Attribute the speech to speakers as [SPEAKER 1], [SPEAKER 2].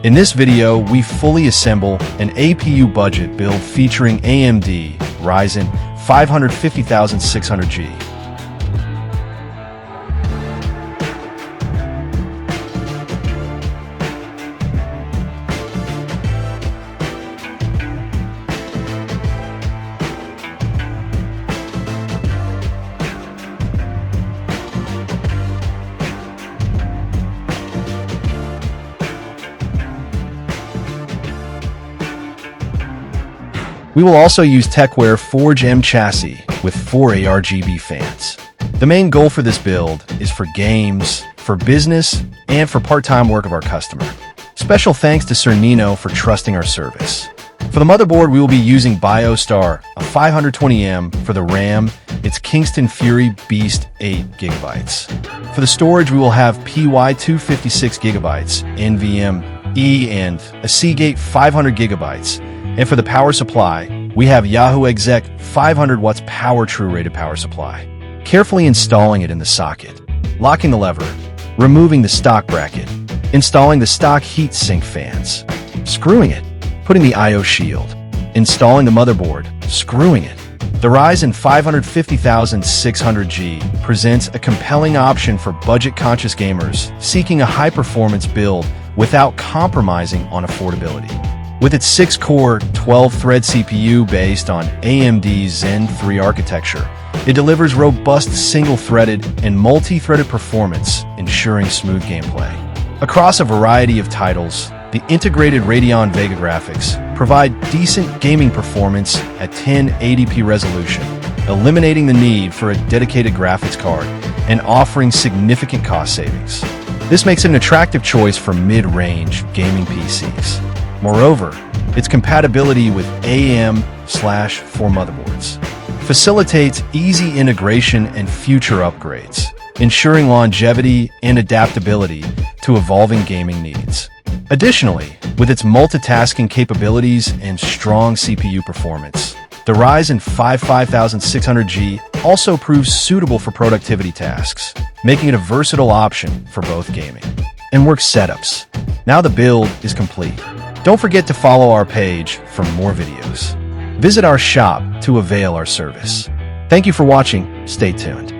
[SPEAKER 1] In this video, we fully assemble an APU budget build featuring AMD Ryzen 55600G. We will also use TechWare Forge M chassis with 4 ARGB fans. The main goal for this build is for games, for business, and for part-time work of our customer. Special thanks to Sir Nino for trusting our service. For the motherboard, we will be using BioStar, a 520M. For the RAM, it's Kingston Fury Beast 8GB. For the storage, we will have PY256GB, NVMe, and a Seagate 500GB. And for the power supply, we have Yahoo Exec 500 watts power true rated power supply. Carefully installing it in the socket, locking the lever, removing the stock bracket, installing the stock heat sink fans, screwing it, putting the I/O shield, installing the motherboard, screwing it. The Ryzen 55600G presents a compelling option for budget-conscious gamers seeking a high-performance build without compromising on affordability. With its 6-core, 12-thread CPU based on AMD's Zen 3 architecture, it delivers robust single-threaded and multi-threaded performance, ensuring smooth gameplay. Across a variety of titles, the integrated Radeon Vega graphics provide decent gaming performance at 1080p resolution, eliminating the need for a dedicated graphics card and offering significant cost savings. This makes it an attractive choice for mid-range gaming PCs. Moreover, its compatibility with AM/4 motherboards facilitates easy integration and future upgrades, ensuring longevity and adaptability to evolving gaming needs. Additionally, with its multitasking capabilities and strong CPU performance, the Ryzen 55600G also proves suitable for productivity tasks, making it a versatile option for both gaming and work setups. Now the build is complete. Don't forget to follow our page for more videos. Visit our shop to avail our service. Thank you for watching. Stay tuned.